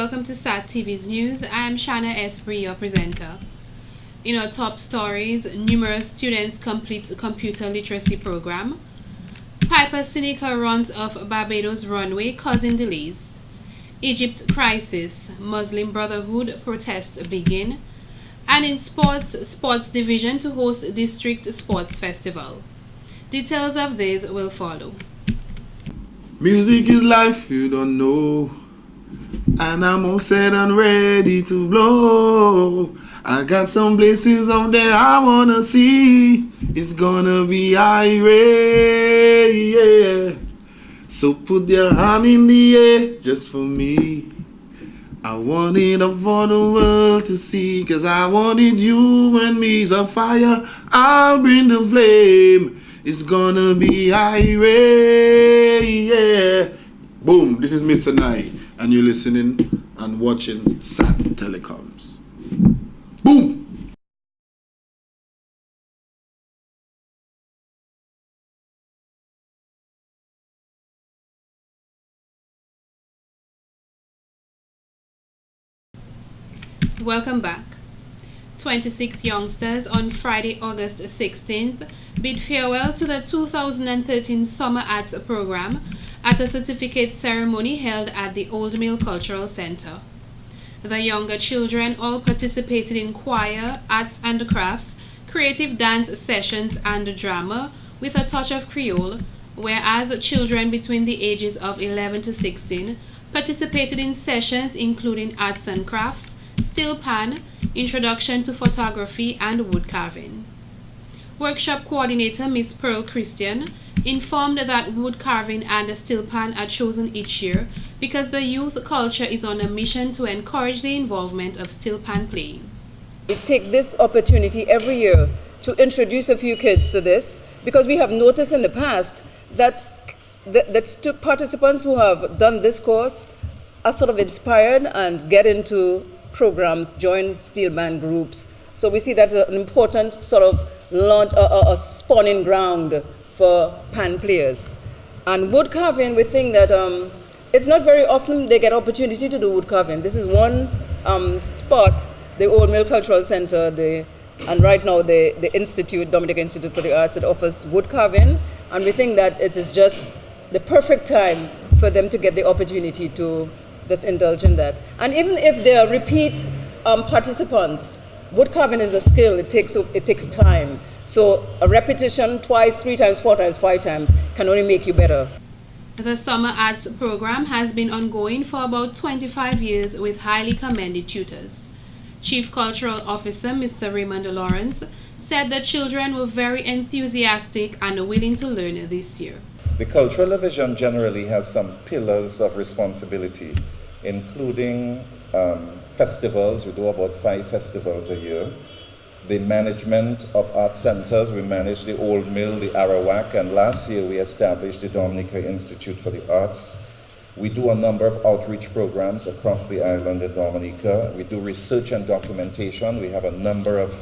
welcome to SAT TV's news. I am Shana Espree, your presenter. In our top stories, numerous students complete a computer literacy program. Piper Seneca runs off Barbados runway causing delays. Egypt crisis, Muslim Brotherhood protests begin. And in sports division to host district sports festival. Details of these will follow. Music is life, you don't know. And I'm all set and ready to blow. I got some places up there I wanna see. It's gonna be irate, yeah. So put your hand in the air just for me. I want it up for the world to see. Cause I wanted you and me's a fire. I'll bring the flame. It's gonna be irate, yeah. Boom, this is Mr. Nye, and you're listening and watching SAT Telecoms. Boom! Welcome back. 26 youngsters on Friday, August 16th bid farewell to the 2013 Summer Arts program at a certificate ceremony held at the Old Mill Cultural Center. The younger children all participated in choir, arts and crafts, creative dance sessions and drama with a touch of Creole, whereas children between the ages of 11 to 16 participated in sessions including arts and crafts, steel pan, introduction to photography and wood carving. Workshop coordinator Miss Pearl Christian informed that wood carving and steel pan are chosen each year because the youth culture is on a mission to encourage the involvement of steel pan playing. We take this opportunity every year to introduce a few kids to this because we have noticed in the past that the participants who have done this course are sort of inspired and get into programs, join steel band groups. So we see that as an important sort of launch, a spawning ground for pan players. And wood carving, we think that it's not very often they get opportunity to do wood carving. This is one spot, the Old Mill Cultural Center, and right now the Institute, Dominica Institute for the Arts, that offers wood carving. And we think that it is just the perfect time for them to get the opportunity to just indulge in that. And even if they are repeat participants, wood carving is a skill. It takes time. So a repetition twice, 3 times, 4 times, 5 times can only make you better. The Summer Arts program has been ongoing for about 25 years with highly commended tutors. Chief Cultural Officer Mr. Raymond Lawrence said the children were very enthusiastic and willing to learn this year. The Cultural Division generally has some pillars of responsibility, including festivals. We do about 5 festivals a year. The management of art centers, we manage the Old Mill, the Arawak, and last year we established the Dominica Institute for the Arts. We do a number of outreach programs across the island in Dominica. We do research and documentation. We have a number of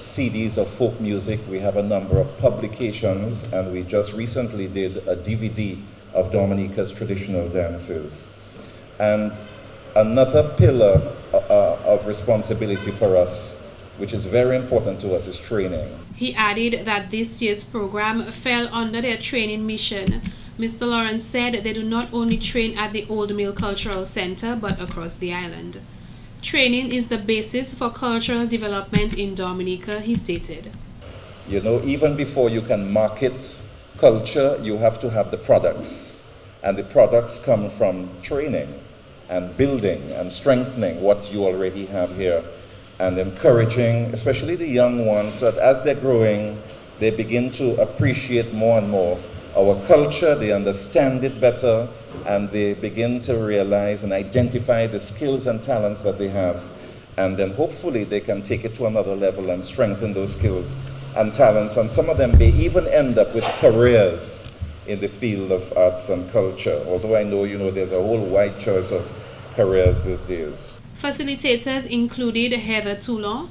CDs of folk music. We have a number of publications, and we just recently did a DVD of Dominica's traditional dances. And another pillar of responsibility for us, which is very important to us, is training. He added that this year's program fell under their training mission. Mr. Lawrence said they do not only train at the Old Mill Cultural Center, but across the island. Training is the basis for cultural development in Dominica, he stated. You know, even before you can market culture, you have to have the products. And the products come from training and building and strengthening what you already have here, and encouraging, especially the young ones, so that as they're growing, they begin to appreciate more and more our culture, they understand it better, and they begin to realize and identify the skills and talents that they have. And then hopefully they can take it to another level and strengthen those skills and talents. And some of them may even end up with careers in the field of arts and culture. Although I know, there's a whole wide choice of careers these days. Facilitators included Heather Toulon,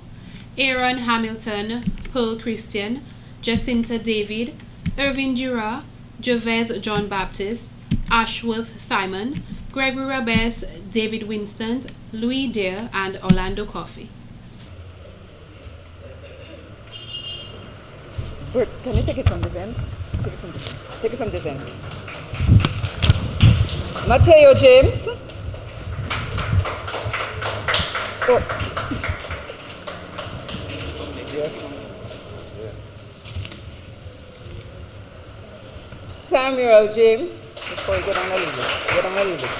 Aaron Hamilton, Pearl Christian, Jacinta David, Irvin Dura, Gervais John Baptist, Ashworth Simon, Gregory Rabes, David Winston, Louis Deer, and Orlando Coffey. Bert, can you take it from this end? Take it from this end. Take it from this end. Mateo James. Oh. Samuel James. Let's go down a little bit. Go down a little bit.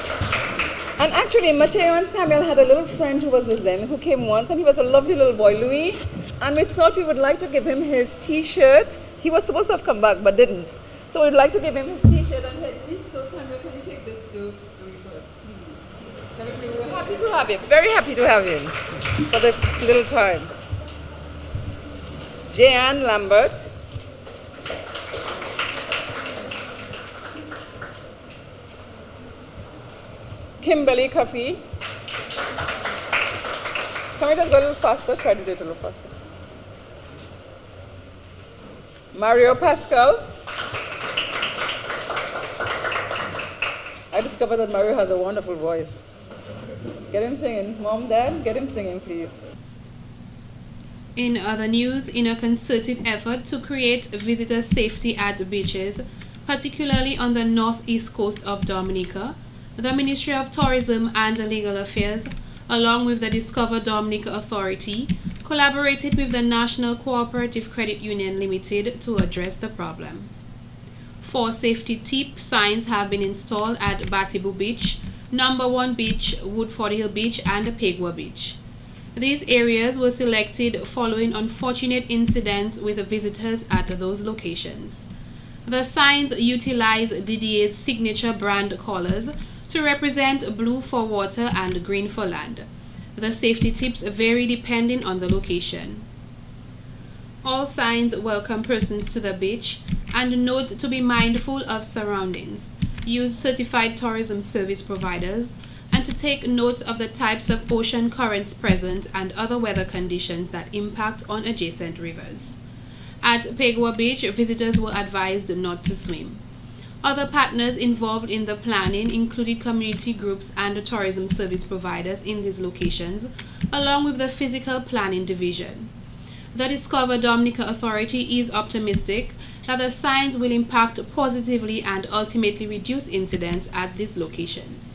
And actually, Mateo and Samuel had a little friend who was with them who came once, and he was a lovely little boy, Louis. And we thought we would like to give him his T-shirt. He was supposed to have come back, but didn't. So we'd like to give him his T-shirt and headpiece. So Samuel, can you take this to Louis first, please? We're happy to have him. Very happy to have him for the little time. Jeanne Lambert. Kimberly Coffey. Can we just go a little faster? Try to do it a little faster. Mario Pascal. I discovered that Mario has a wonderful voice. Get him singing. Mom, Dad, get him singing, please. In other news, in a concerted effort to create visitor safety at beaches, particularly on the northeast coast of Dominica, the Ministry of Tourism and Legal Affairs, along with the Discover Dominica Authority, collaborated with the National Cooperative Credit Union Limited to address the problem. 4 safety tip signs have been installed at Batibu Beach, Number 1 Beach, Woodford Hill Beach, and Pegwa Beach. These areas were selected following unfortunate incidents with visitors at those locations. The signs utilize DDA's signature brand colors to represent blue for water and green for land. The safety tips vary depending on the location. All signs welcome persons to the beach and note to be mindful of surroundings, use certified tourism service providers, and to take note of the types of ocean currents present and other weather conditions that impact on adjacent rivers. At Pegwa Beach, visitors were advised not to swim. Other partners involved in the planning included community groups and tourism service providers in these locations, along with the Physical Planning Division. The Discover Dominica Authority is optimistic that the signs will impact positively and ultimately reduce incidents at these locations.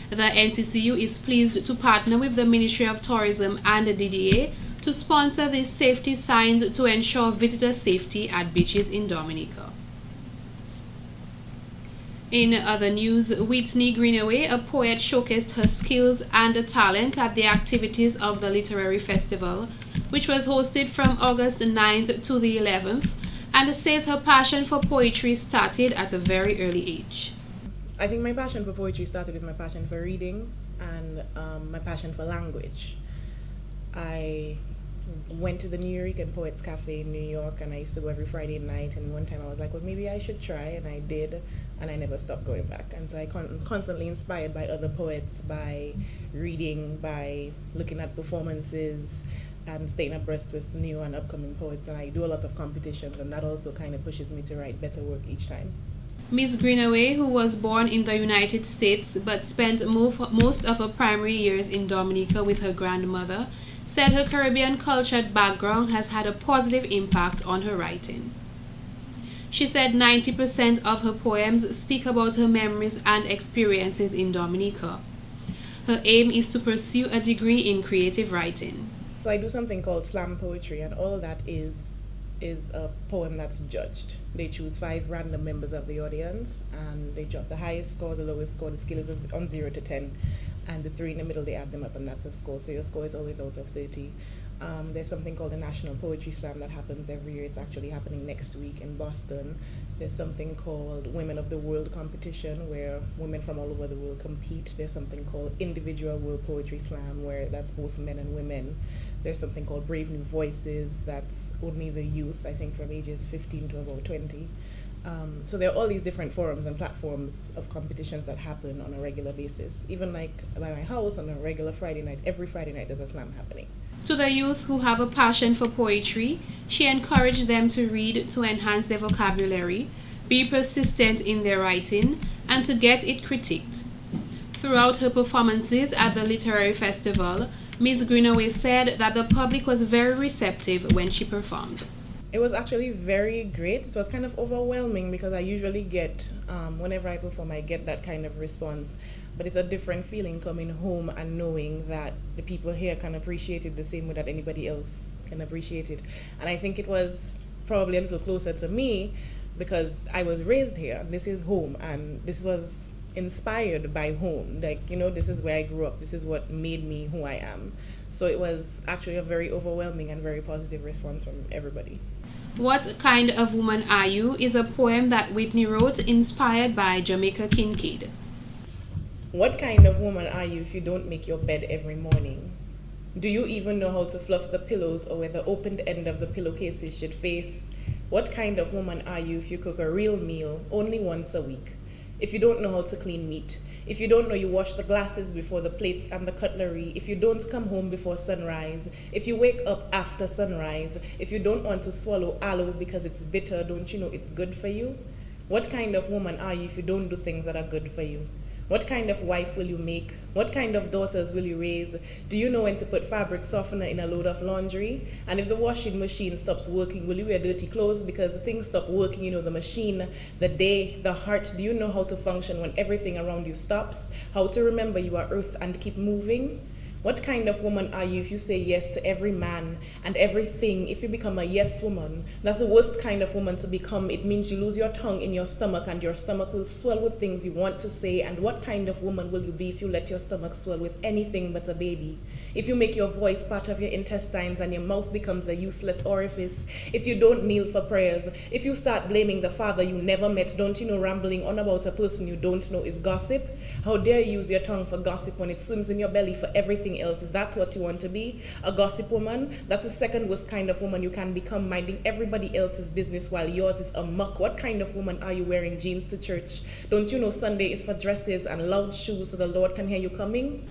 The NCCU is pleased to partner with the Ministry of Tourism and the DDA to sponsor these safety signs to ensure visitor safety at beaches in Dominica. In other news, Whitney Greenaway, a poet, showcased her skills and talent at the activities of the Literary Festival, which was hosted from August 9th to the 11th, and says her passion for poetry started at a very early age. I think my passion for poetry started with my passion for reading and my passion for language. I went to the Nuyorican Poets Cafe in New York, and I used to go every Friday night, and one time I was like, well, maybe I should try, and I did, and I never stopped going back. And so I constantly inspired by other poets, by reading, by looking at performances, and staying abreast with new and upcoming poets. And I do a lot of competitions, and that also kind of pushes me to write better work each time. Ms. Greenaway, who was born in the United States but spent most of her primary years in Dominica with her grandmother, said her Caribbean cultured background has had a positive impact on her writing. She said 90% of her poems speak about her memories and experiences in Dominica. Her aim is to pursue a degree in creative writing. So I do something called slam poetry, and all that is a poem that's judged. They choose 5 random members of the audience, and they drop the highest score, the lowest score. The scale is on 0 to 10, and the 3 in the middle, they add them up, and that's a score. So your score is always out of 30. There's something called the National Poetry Slam that happens every year. It's actually happening next week in Boston. There's something called Women of the World competition, where women from all over the world compete. There's something called Individual World Poetry Slam, where that's both men and women. There's something called Brave New Voices, that's only the youth, I think from ages 15 to about 20. So there are all these different forums and platforms of competitions that happen on a regular basis. Even like by my house on a regular Friday night, every Friday night there's a slam happening. To the youth who have a passion for poetry, she encouraged them to read to enhance their vocabulary, be persistent in their writing, and to get it critiqued. Throughout her performances at the literary festival, Ms. Greenaway said that the public was very receptive when she performed. It was actually very great. It was kind of overwhelming because I usually get, whenever I perform, I get that kind of response. But it's a different feeling coming home and knowing that the people here can appreciate it the same way that anybody else can appreciate it. And I think it was probably a little closer to me because I was raised here. This is home, and this was inspired by home. Like, you know, this is where I grew up. This is what made me who I am. So it was actually a very overwhelming and very positive response from everybody. What Kind of Woman Are You is a poem that Whitney wrote inspired by Jamaica Kincaid. What kind of woman are you if you don't make your bed every morning? Do you even know how to fluff the pillows or where the opened end of the pillowcases should face? What kind of woman are you if you cook a real meal only once a week? If you don't know how to clean meat? If you don't know you wash the glasses before the plates and the cutlery? If you don't come home before sunrise? If you wake up after sunrise? If you don't want to swallow aloe because it's bitter, don't you know it's good for you? What kind of woman are you if you don't do things that are good for you? What kind of wife will you make? What kind of daughters will you raise? Do you know when to put fabric softener in a load of laundry? And if the washing machine stops working, will you wear dirty clothes because things stop working? You know, the machine, the day, the heart. Do you know how to function when everything around you stops? How to remember you are earth and keep moving? What kind of woman are you if you say yes to every man and everything? If you become a yes woman, that's the worst kind of woman to become. It means you lose your tongue in your stomach and your stomach will swell with things you want to say. And what kind of woman will you be if you let your stomach swell with anything but a baby? If you make your voice part of your intestines and your mouth becomes a useless orifice? If you don't kneel for prayers? If you start blaming the father you never met? Don't you know rambling on about a person you don't know is gossip? How dare you use your tongue for gossip when it swims in your belly for everything else? Is that what you want to be? A gossip woman? That's the second worst kind of woman you can become, minding everybody else's business while yours is amok. What kind of woman are you wearing jeans to church? Don't you know Sunday is for dresses and loud shoes so the Lord can hear you coming?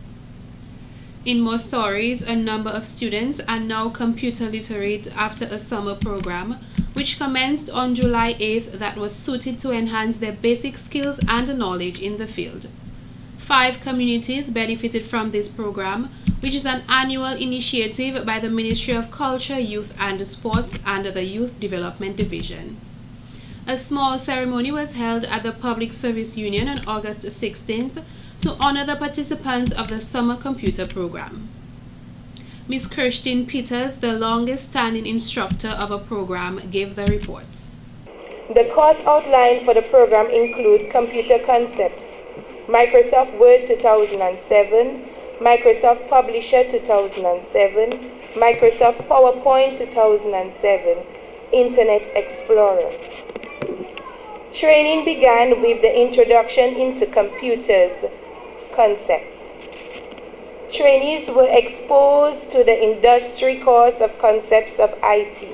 In more stories, a number of students are now computer literate after a summer program, which commenced on July 8th that was suited to enhance their basic skills and knowledge in the field. 5 communities benefited from this program, which is an annual initiative by the Ministry of Culture, Youth and Sports under the Youth Development Division. A small ceremony was held at the Public Service Union on August 16th to honor the participants of the summer computer program. Ms. Kirsten Peters, the longest-standing instructor of a program, gave the report. The course outlined for the program include Computer Concepts, Microsoft Word 2007, Microsoft Publisher 2007, Microsoft PowerPoint 2007, Internet Explorer. Training began with the introduction into computers concept. Trainees were exposed to the industry course of concepts of IT.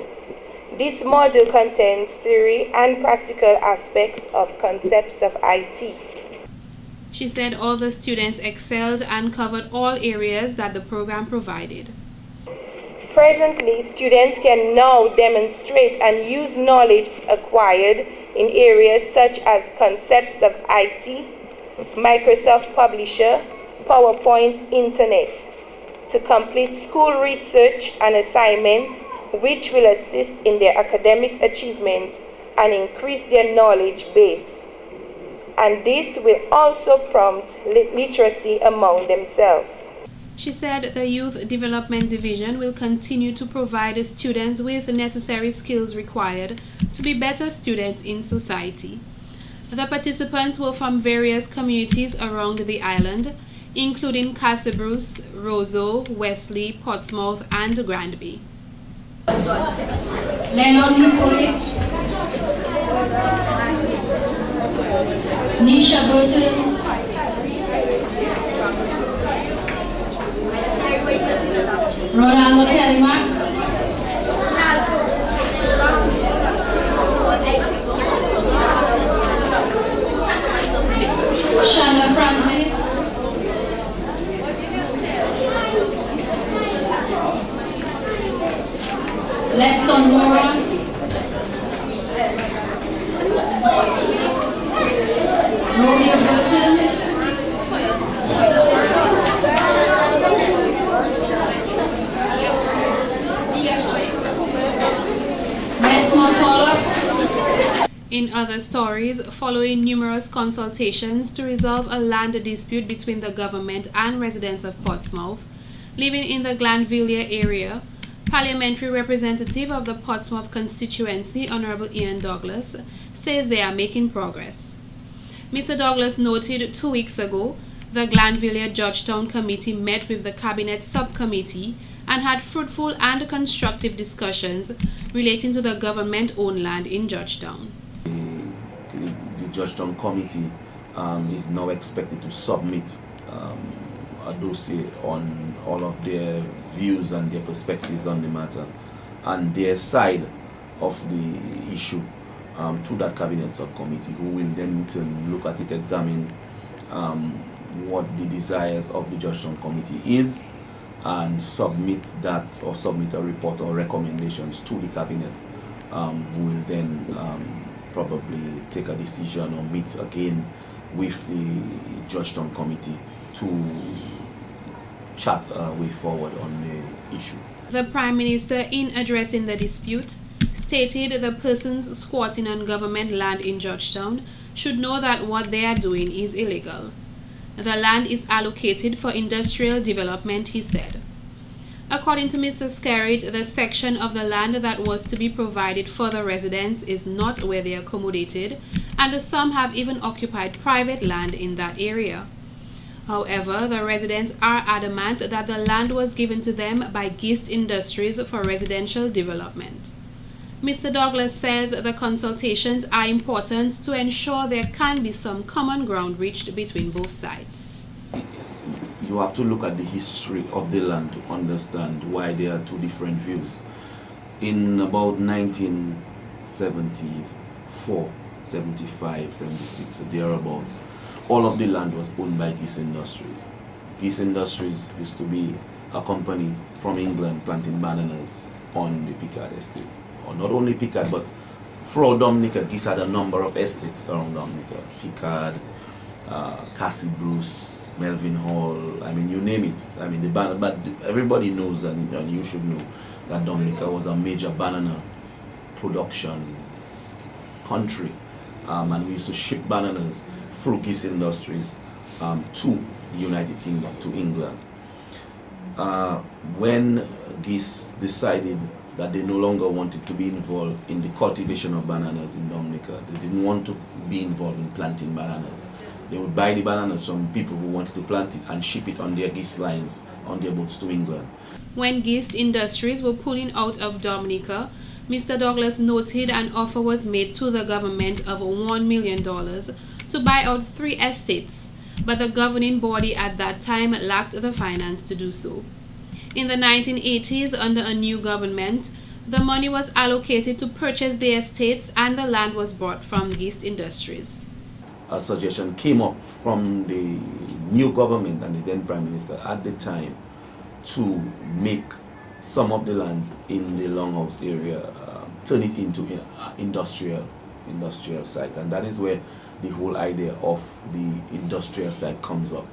This module contains theory and practical aspects of concepts of IT. She said all the students excelled and covered all areas that the program provided. Presently, students can now demonstrate and use knowledge acquired in areas such as concepts of IT, Microsoft Publisher, PowerPoint, Internet, to complete school research and assignments which will assist in their academic achievements and increase their knowledge base. And this will also prompt literacy among themselves. She said the Youth Development Division will continue to provide students with the necessary skills required to be better students in society. The participants were from various communities around the island, including Castle Bruce, Roseau, Wesley, Portsmouth, and Granby. Lennon Nicolich, Nisha Burton, Ronaldo Telmack, Shana Francis, Leston Mora, Romeo Burton, In other stories, following numerous consultations to resolve a land dispute between the government and residents of Portsmouth living in the Glanvilla area, Parliamentary Representative of the Portsmouth constituency, Honorable Ian Douglas, says they are making progress. Mr. Douglas noted 2 weeks ago the Glanvilla Georgetown Committee met with the Cabinet Subcommittee and had fruitful and constructive discussions relating to the government-owned land in Georgetown. The Georgetown Committee is now expected to submit a dossier on all of their views and their perspectives on the matter and their side of the issue to that Cabinet Subcommittee, who will then look at it, examine what the desires of the Georgetown Committee is, and submit a report or recommendations to the Cabinet, who will then probably take a decision or meet again with the Georgetown Committee to chat a way forward on the issue. The Prime Minister, in addressing the dispute, stated the persons squatting on government land in Georgetown should know that what they are doing is illegal. The land is allocated for industrial development, he said. According to Mr. Skerritt, the section of the land that was to be provided for the residents is not where they are accommodated, and some have even occupied private land in that area. However, the residents are adamant that the land was given to them by Gist Industries for residential development. Mr. Douglas says the consultations are important to ensure there can be some common ground reached between both sides. You have to look at the history of the land to understand why there are two different views. In about 1974, 75, 76, thereabouts, all of the land was owned by Gist Industries. Gist Industries used to be a company from England planting bananas on the Picard estate. Or not only Picard, but throughout Dominica, Gist had a number of estates around Dominica. Picard, Cassie Bruce, Melvin Hall, I mean, you name it. I mean, but everybody knows, and you should know, that Dominica was a major banana production country. And we used to ship bananas through Gist Industries to the United Kingdom, to England. When Gist decided that they no longer wanted to be involved in the cultivation of bananas in Dominica, they didn't want to be involved in planting bananas. They would buy the bananas from people who wanted to plant it and ship it on their Gist lines, on their boats to England. When Gist Industries were pulling out of Dominica, Mr. Douglas noted an offer was made to the government of $1 million to buy out 3 estates, but the governing body at that time lacked the finance to do so. In the 1980s, under a new government, the money was allocated to purchase the estates and the land was bought from Gist Industries. A suggestion came up from the new government and the then Prime Minister at the time to make some of the lands in the Longhouse area, turn it into industrial site, and that is where the whole idea of the industrial site comes up.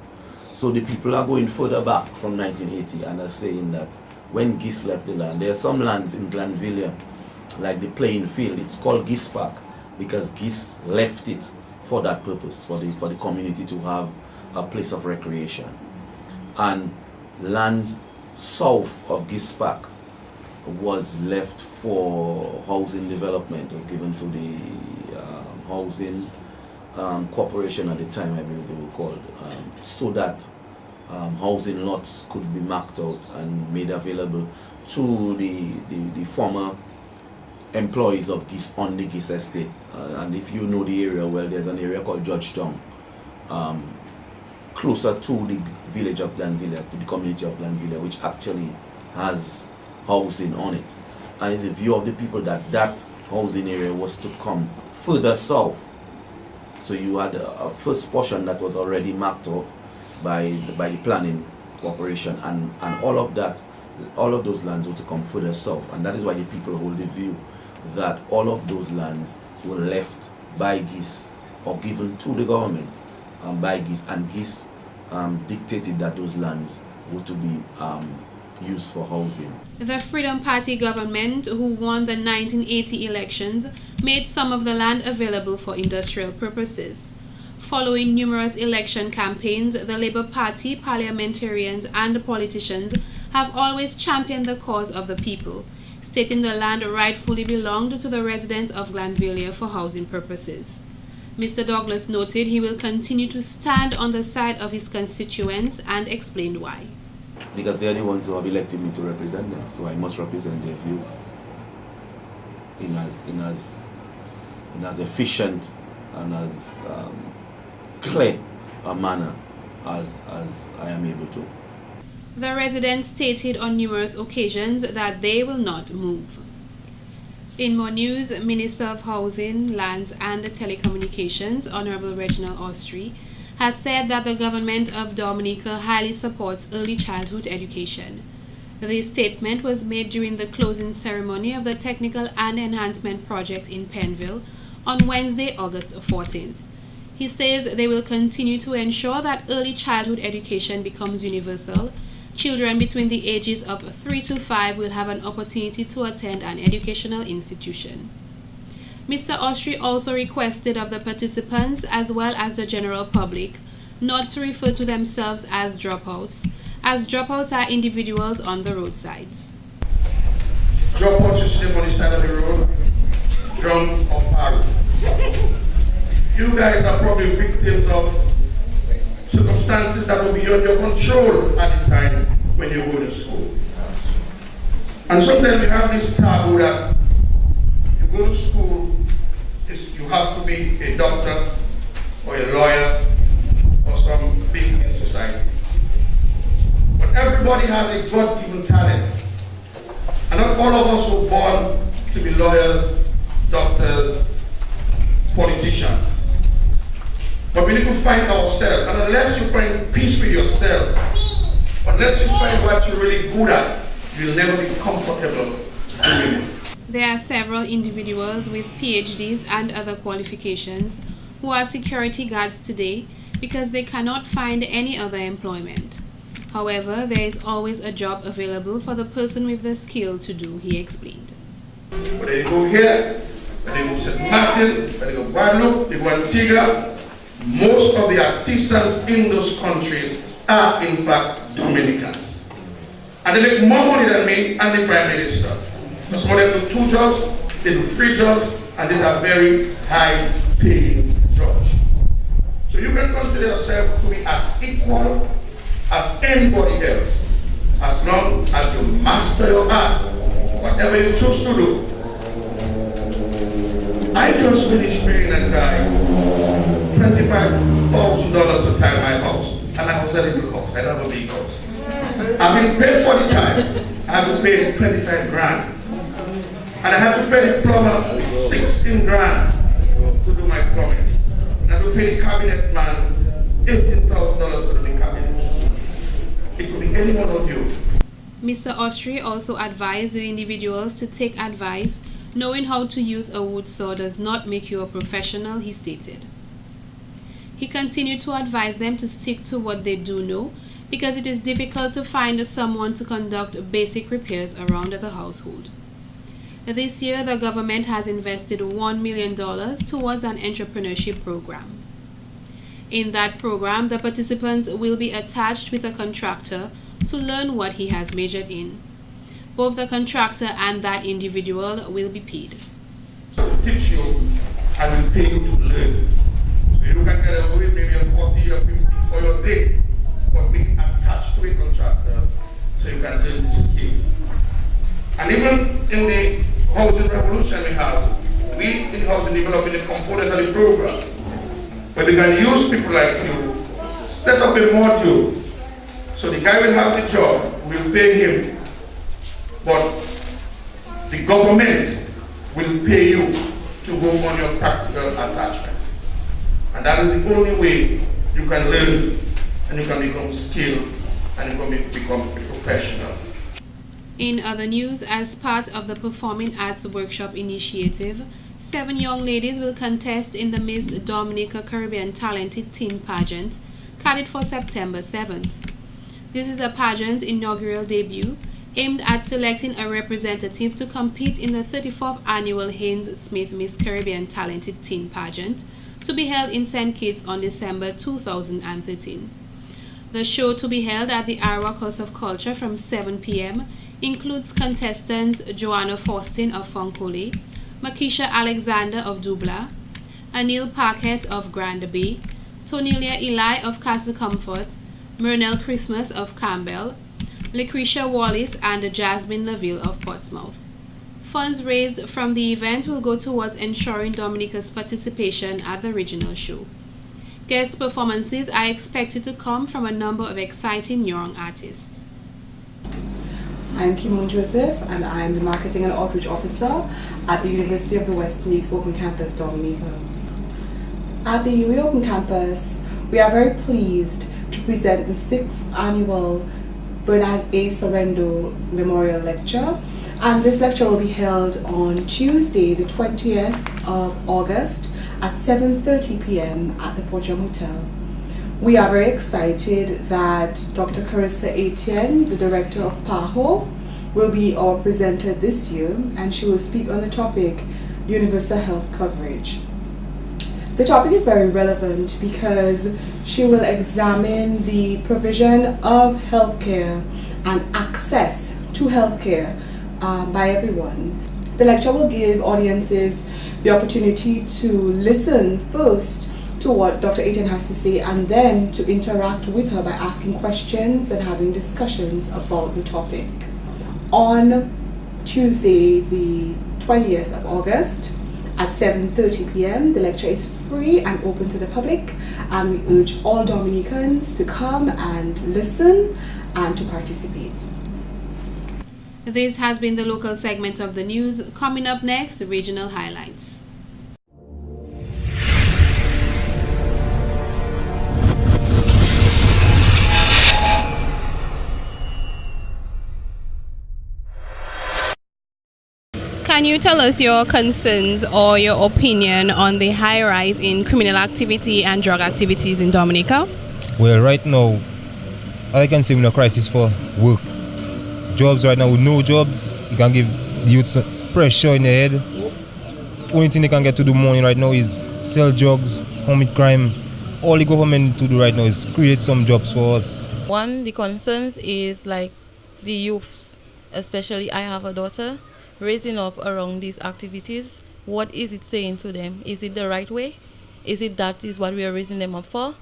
So the people are going further back from 1980 and are saying that when Gist left the land, there are some lands in Glanvilla, like the playing field, it's called Gist Park because Gist left it for that purpose, for the community to have a place of recreation. And land south of Gist Park was left for housing development. It was given to the housing corporation at the time, I believe they were called, so that housing lots could be marked out and made available to the former employees of Gist on the Gist estate. And if you know the area well, there's an area called Georgetown, closer to the village of Glanvilla, to the community of Glanvilla, which actually has housing on it. And it's a view of the people that that housing area was to come further south. So you had a first portion that was already marked out by the planning corporation, and all of those lands were to come further south. And that is why the people hold the view that all of those lands were left by Gist or given to the government by Gist, and Gist dictated that those lands were to be used for housing. The Freedom Party government, who won the 1980 elections, made some of the land available for industrial purposes. Following numerous election campaigns, the Labour Party, parliamentarians and politicians have always championed the cause of the people, stating the land rightfully belonged to the residents of Glanvilla for housing purposes. Mr. Douglas noted he will continue to stand on the side of his constituents and explained why. Because they are the ones who have elected me to represent them, so I must represent their views in as efficient and as clear a manner as I am able to. The residents stated on numerous occasions that they will not move. In more news, Minister of Housing, Lands and Telecommunications, Honorable Reginald Austrie, has said that the government of Dominica highly supports early childhood education. This statement was made during the closing ceremony of the Technical and Enhancement Project in Penville on Wednesday, August 14th. He says they will continue to ensure that early childhood education becomes universal. Children between the ages of 3 to 5 will have an opportunity to attend an educational institution. Mr. Austrie also requested of the participants as well as the general public not to refer to themselves as dropouts are individuals on the roadsides. Dropouts who sleep on the side of the road, drunk or parried. You guys are probably victims of circumstances that will be beyond your control at the time when you go to school. And sometimes we have this taboo that you go to school, you have to be a doctor or a lawyer or some big in society. But everybody has a God-given talent. And not all of us were born to be lawyers, doctors, politicians. But we need to find ourselves, and unless you find peace with yourself, unless you find what you're really good at, you'll never be comfortable doing it. There are several individuals with PhDs and other qualifications who are security guards today because they cannot find any other employment. However, there is always a job available for the person with the skill to do, he explained. But they go here, they go to St. Martin, they go to Guadeloupe, they go to Antigua. Most of the artisans in those countries are in fact Dominicans. And they make more money than me and the Prime Minister. Because some of them do 2 jobs, they do 3 jobs, and these are very high paying jobs. So you can consider yourself to be as equal as anybody else, as long as you master your art, whatever you choose to do. I just finished paying a guy $25,000 to tie my house, and I was selling the house. I don't have a big house. I've been paid 40 times. I have to pay 25 grand, and I have to pay the plumber 16 grand to do my plumbing. And I have to pay the cabinet man $18,000 to do the cabinet. It could be any one of you. Mr. Austrie also advised the individuals to take advice. Knowing how to use a wood saw does not make you a professional, he stated. He continued to advise them to stick to what they do know because it is difficult to find someone to conduct basic repairs around the household. This year, the government has invested $1 million towards an entrepreneurship program. In that program, the participants will be attached with a contractor to learn what he has majored in. Both the contractor and that individual will be paid. Teach you and will pay you to learn. So you can get away maybe a 40 or 50 for your day, but being attached to a contractor so you can learn the skill. And even in the housing revolution we in housing developing a component of the program where we can use people like you, set up a module, so the guy will have the job, we'll pay him, but the government will pay you to go on your practical attachment. And that is the only way you can learn and you can become skilled and you can become a professional. In other news, as part of the Performing Arts Workshop Initiative, 7 young ladies will contest in the Miss Dominica Caribbean Talented Teen Pageant, carried for September 7th. This is the pageant's inaugural debut. aimed at selecting a representative to compete in the 34th annual Haynes Smith Miss Caribbean Talented Teen Pageant to be held in St. Kitts on December 2013. The show, to be held at the Arawak House of Culture from 7 p.m., includes contestants Joanna Faustin of Fonkole, Makisha Alexander of Dubla, Anil Parkett of Grand Bay, Tonelia Eli of Castle Comfort, Murnell Christmas of Campbell, Lucretia Wallace and Jasmine Laville of Portsmouth. Funds raised from the event will go towards ensuring Dominica's participation at the regional show. Guest performances are expected to come from a number of exciting young artists. I'm Kimon Joseph, and I'm the Marketing and Outreach Officer at the University of the West Indies Open Campus, Dominica. At the UWI Open Campus, we are very pleased to present the 6th annual Bernard A. Sorrento Memorial Lecture, and this lecture will be held on Tuesday, the 20th of August at 7:30 p.m. at the Fortune Hotel. We are very excited that Dr. Carissa Etienne, the director of PAHO, will be our presenter this year, and she will speak on the topic Universal Health Coverage. The topic is very relevant because she will examine the provision of healthcare and access to healthcare by everyone. The lecture will give audiences the opportunity to listen first to what Dr. Etienne has to say, and then to interact with her by asking questions and having discussions about the topic. On Tuesday, the 20th of August, at 7:30 p.m. The lecture is free and open to the public, and we urge all Dominicans to come and listen and to participate. This has been the local segment of the news. Coming up next, the regional highlights. Can you tell us your concerns or your opinion on the high rise in criminal activity and drug activities in Dominica? Well, right now, I can say we're in a crisis for work. Jobs right now, with no jobs, you can give the youth pressure in the head. Only thing they can get to do money right now is sell drugs, commit crime. All the government to do right now is create some jobs for us. One, the concerns is like the youths, especially I have a daughter, raising up around these activities. What is it saying to them? Is it the right way? Is it that is what we are raising them up for?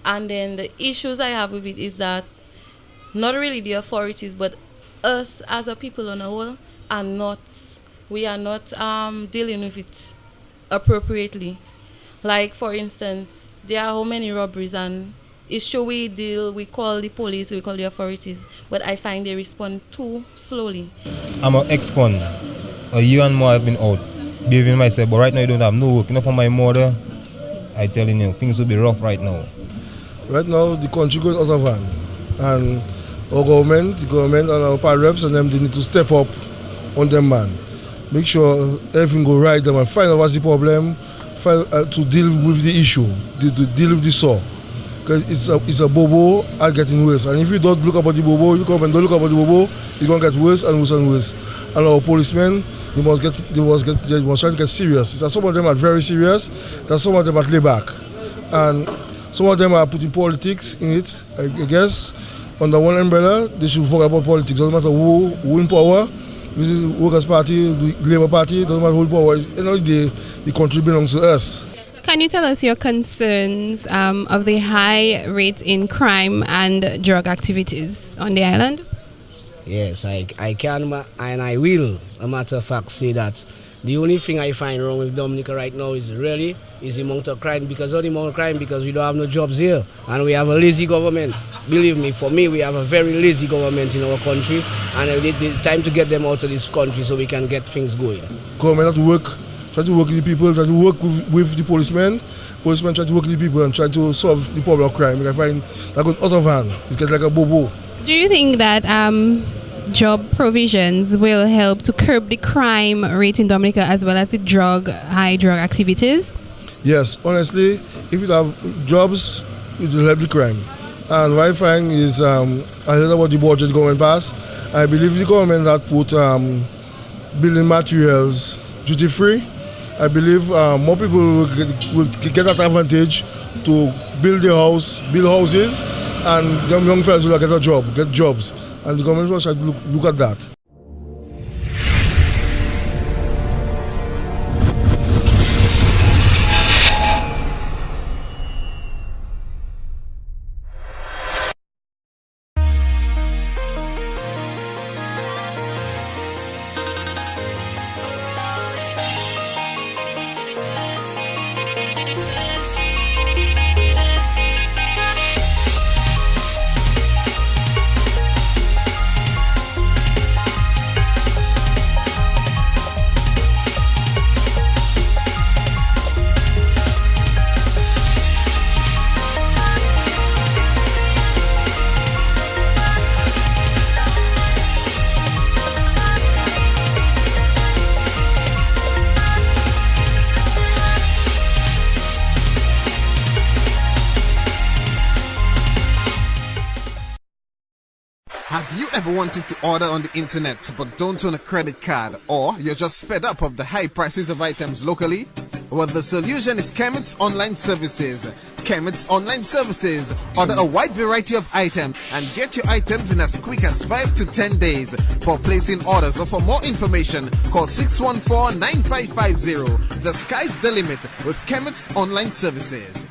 And then the issues I have with it is that not really the authorities, but us as a people on a whole we are not dealing with it appropriately. Like for instance, there are how many robberies, and it's true we call the police, we call the authorities, but I find they respond too slowly. I'm an ex-con. A year and more I've been out, behaving myself, but right now I don't have no work. Enough for my mother, I telling you, things will be rough right now. Right now, the country goes out of hand, and our government, the government and our power reps and them, they need to step up on them, man. Make sure everything go right, them and find out what's the problem, to deal with the issue, to deal with the saw. Because it's a bobo and getting worse. And if you don't look about the bobo, you come and don't look about the bobo, it's going to get worse and worse and worse. And our policemen, they must try to get serious. That some of them are very serious, that some of them are laid back. And some of them are putting politics in it, I guess. Under one umbrella, they should forget about politics. Doesn't matter who in power. This is the Workers' Party, the Labour Party, doesn't matter who in power. The country belongs to us. Can you tell us your concerns of the high rates in crime and drug activities on the island? Yes, I can and I will, a matter of fact, say that the only thing I find wrong with Dominica right now is the amount of crime. Because of the amount of crime, because we don't have no jobs here and we have a lazy government. Believe me, for me, we have a very lazy government in our country, and we need the time to get them out of this country so we can get things going. Government have to work, try to work with the people, try to work with the policemen. Policemen try to work with the people and try to solve the problem of crime. I find that goes out of hand. It gets like a bobo. Do you think that job provisions will help to curb the crime rate in Dominica as well as the high drug activities? Yes, honestly, if you have jobs, it will help the crime. And what I find is, I heard about the budget going past, I believe the government had put building materials duty free. I believe more people will get that advantage to build their house, build houses, and young fellas will get jobs. And the government should look at that. Have you ever wanted to order on the internet but don't own a credit card, or you're just fed up of the high prices of items locally? Well, the solution is Kemet's Online Services. Kemet's Online Services order a wide variety of items and get your items in as quick as 5 to 10 days. For placing orders or for more information, call 614-9550. The sky's the limit with Kemet's Online Services.